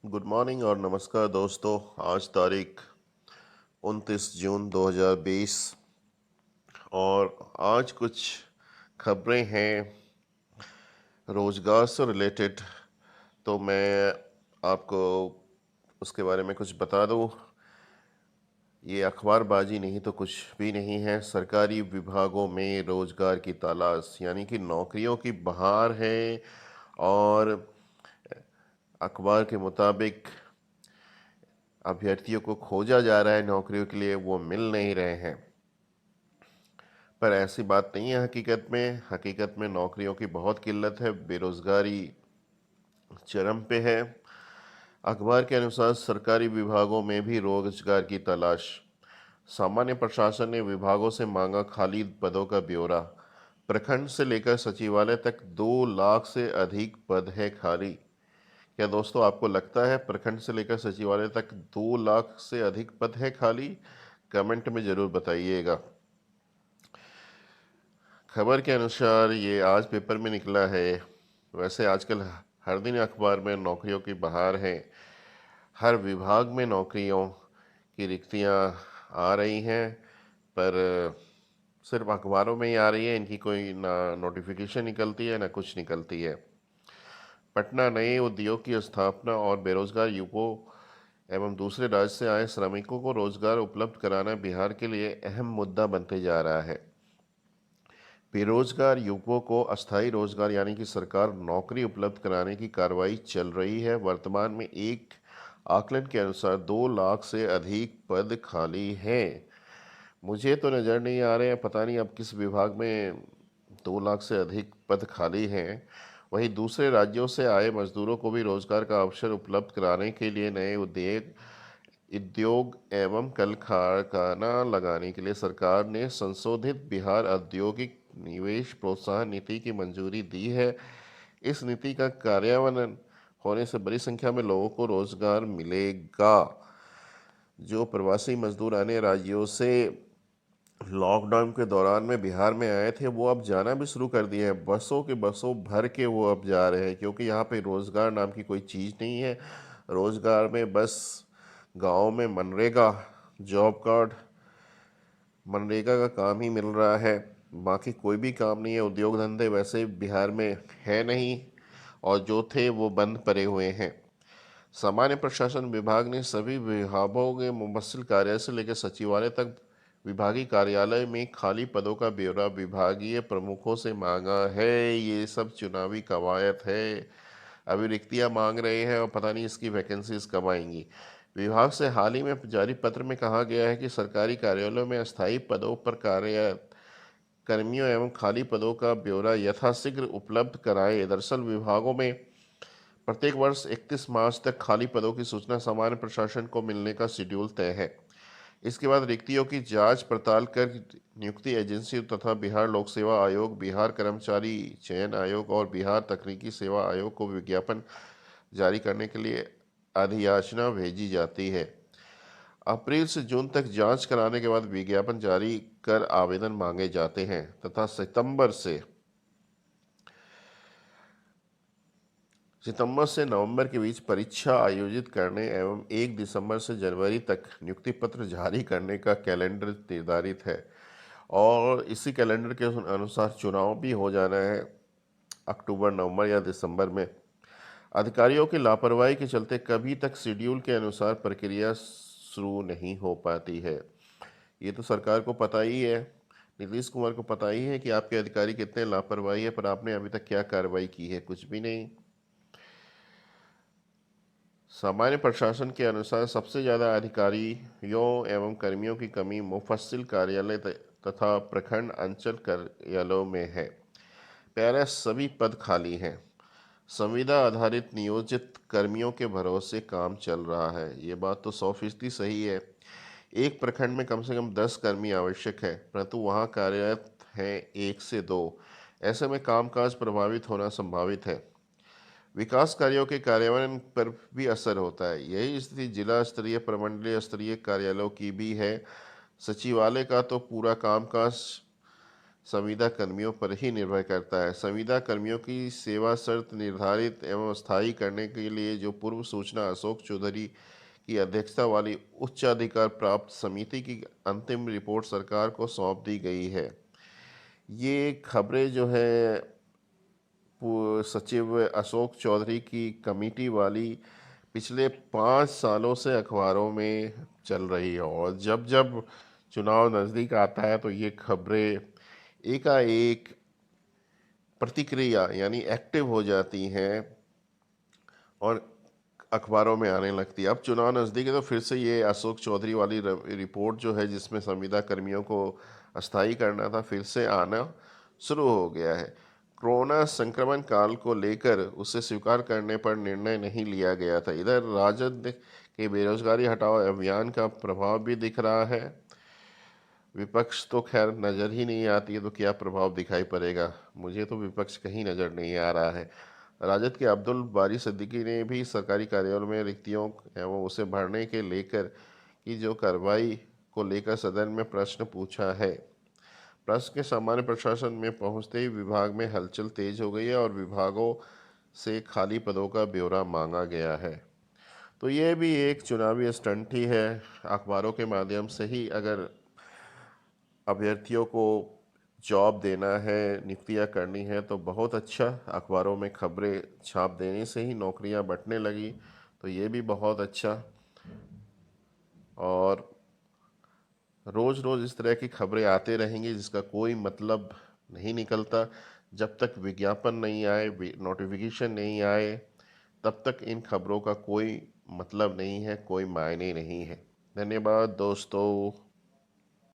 Good morning और नमस्कार दोस्तों। आज तारीख 29 जून 2020 और आज कुछ खबरें हैं रोज़गार से रिलेटेड। तो मैं आपको उसके बारे में कुछ बता दूं। ये अखबारबाजी नहीं तो कुछ भी नहीं है। सरकारी विभागों में रोज़गार की तलाश यानी कि नौकरियों की बहार है और अखबार के मुताबिक अभ्यर्थियों को खोजा जा रहा है नौकरियों के लिए, वो मिल नहीं रहे हैं। पर ऐसी बात नहीं है। हकीकत में नौकरियों की बहुत किल्लत है, बेरोजगारी चरम पे है। अखबार के अनुसार सरकारी विभागों में भी रोजगार की तलाश। सामान्य प्रशासन ने विभागों से मांगा खाली पदों का ब्यौरा। प्रखंड से लेकर सचिवालय तक 2 लाख से अधिक पद है खाली। क्या दोस्तों आपको लगता है प्रखंड से लेकर सचिवालय तक 2 लाख से अधिक पद है खाली? कमेंट में ज़रूर बताइएगा। खबर के अनुसार ये आज पेपर में निकला है। वैसे आजकल हर दिन अखबार में नौकरियों की बहार है। हर विभाग में नौकरियों की रिक्तियां आ रही हैं, पर सिर्फ अखबारों में ही आ रही है। इनकी कोई ना नोटिफिकेशन निकलती है ना कुछ निकलती है। पटना नए उद्योग की स्थापना और बेरोजगार युवकों एवं दूसरे राज्य से आए श्रमिकों को रोजगार उपलब्ध कराना बिहार के लिए अहम मुद्दा बनते जा रहा है। बेरोजगार युवकों को अस्थायी रोजगार यानी कि सरकार नौकरी उपलब्ध कराने की कार्रवाई चल रही है। वर्तमान में एक आकलन के अनुसार 2 लाख से अधिक पद खाली हैं। मुझे तो नज़र नहीं आ रहे हैं, पता नहीं अब किस विभाग में 2 लाख से अधिक पद खाली हैं। वहीं दूसरे राज्यों से आए मजदूरों को भी रोजगार का अवसर उपलब्ध कराने के लिए नए उद्योग एवं कल कारखाना लगाने के लिए सरकार ने संशोधित बिहार औद्योगिक निवेश प्रोत्साहन नीति की मंजूरी दी है। इस नीति का कार्यान्वयन होने से बड़ी संख्या में लोगों को रोजगार मिलेगा। जो प्रवासी मजदूर अन्य राज्यों से लॉकडाउन के दौरान में बिहार में आए थे, वो अब जाना भी शुरू कर दिए हैं। बसों के बसों भर के वो अब जा रहे हैं, क्योंकि यहाँ पे रोज़गार नाम की कोई चीज़ नहीं है। रोज़गार में बस गांव में मनरेगा जॉब कार्ड, मनरेगा का काम ही मिल रहा है। बाकी कोई भी काम नहीं है। उद्योग धंधे वैसे बिहार में है नहीं, और जो थे वो बंद पड़े हुए हैं। सामान्य प्रशासन विभाग ने सभी विभागों के मुफस्सिल कार्यालय से लेकर सचिवालय तक विभागीय कार्यालय में खाली पदों का ब्यौरा विभागीय प्रमुखों से मांगा है। ये सब चुनावी कवायद है। अभी रिक्तियां मांग रहे हैं और पता नहीं इसकी वैकेंसीज कब आएंगी। विभाग से हाल ही में जारी पत्र में कहा गया है कि सरकारी कार्यालयों में अस्थायी पदों पर कार्यरत कर्मियों एवं खाली पदों का ब्यौरा यथाशीघ्र उपलब्ध कराएं। दरअसल विभागों में प्रत्येक वर्ष 31 मार्च तक खाली पदों की सूचना सामान्य प्रशासन को मिलने का शेड्यूल तय है। इसके बाद रिक्तियों की जांच पड़ताल कर नियुक्ति एजेंसी तथा बिहार लोक सेवा आयोग, बिहार कर्मचारी चयन आयोग और बिहार तकनीकी सेवा आयोग को विज्ञापन जारी करने के लिए अधियाचना भेजी जाती है। अप्रैल से जून तक जांच कराने के बाद विज्ञापन जारी कर आवेदन मांगे जाते हैं तथा सितंबर से नवंबर के बीच परीक्षा आयोजित करने एवं 1 दिसंबर से जनवरी तक नियुक्ति पत्र जारी करने का कैलेंडर निर्धारित है। और इसी कैलेंडर के अनुसार चुनाव भी हो जाना है अक्टूबर, नवंबर या दिसंबर में। अधिकारियों की लापरवाही के चलते कभी तक शेड्यूल के अनुसार प्रक्रिया शुरू नहीं हो पाती है। ये तो सरकार को पता ही है, नीतीश कुमार को पता ही है कि आपके अधिकारी कितने लापरवाही है, पर आपने अभी तक क्या कार्रवाई की है? कुछ भी नहीं। सामान्य प्रशासन के अनुसार सबसे ज़्यादा अधिकारियों एवं कर्मियों की कमी मुफस्सिल कार्यालय तथा प्रखंड अंचल कार्यालयों में है। प्यारा सभी पद खाली हैं। संविदा आधारित नियोजित कर्मियों के भरोसे काम चल रहा है। ये बात तो 100% सही है। एक प्रखंड में कम से कम 10 कर्मी आवश्यक है, परंतु वहाँ कार्यरत हैं 1 से 2। ऐसे में कामकाज प्रभावित होना संभावित है। विकास कार्यों के कार्यान्वयन पर भी असर होता है। यही स्थिति जिला स्तरीय प्रमंडलीय स्तरीय कार्यालयों की भी है। सचिवालय का तो पूरा कामकाज संविदा कर्मियों पर ही निर्भर करता है। संविदा कर्मियों की सेवा शर्त निर्धारित एवं स्थायी करने के लिए जो पूर्व सूचना अशोक चौधरी की अध्यक्षता वाली उच्चाधिकार प्राप्त समिति की अंतिम रिपोर्ट सरकार को सौंप दी गई है। ये खबरें जो है सचिव अशोक चौधरी की कमेटी वाली पिछले 5 सालों से अखबारों में चल रही है, और जब जब चुनाव नज़दीक आता है तो ये खबरें एकाएक प्रतिक्रिया यानी एक्टिव हो जाती हैं और अखबारों में आने लगती है। अब चुनाव नज़दीक है तो फिर से ये अशोक चौधरी वाली रिपोर्ट जो है, जिसमें संविदा कर्मियों को अस्थायी करना था, फिर से आना शुरू हो गया है। कोरोना संक्रमण काल को लेकर उसे स्वीकार करने पर निर्णय नहीं लिया गया था। इधर राजद के बेरोजगारी हटाओ अभियान का प्रभाव भी दिख रहा है। विपक्ष तो खैर नज़र ही नहीं आती है, तो क्या प्रभाव दिखाई पड़ेगा? मुझे तो विपक्ष कहीं नज़र नहीं आ रहा है। राजद के अब्दुल बारी सिद्दीकी ने भी सरकारी कार्यालयों में रिक्तियों एवं उसे भरने के लेकर की जो कार्रवाई को लेकर सदन में प्रश्न पूछा है। प्रश्न के सामान्य प्रशासन में पहुंचते ही विभाग में हलचल तेज हो गई है और विभागों से खाली पदों का ब्यौरा मांगा गया है। तो ये भी एक चुनावी स्टंट ही है। अखबारों के माध्यम से ही अगर अभ्यर्थियों को जॉब देना है, नियुक्तियां करनी है, तो बहुत अच्छा। अखबारों में खबरें छाप देने से ही नौकरियां बंटने लगी, तो ये भी बहुत अच्छा। और रोज़ रोज़ इस तरह की खबरें आते रहेंगी जिसका कोई मतलब नहीं निकलता। जब तक विज्ञापन नहीं आए, नोटिफिकेशन नहीं आए, तब तक इन खबरों का कोई मतलब नहीं है, कोई मायने नहीं है। धन्यवाद दोस्तों।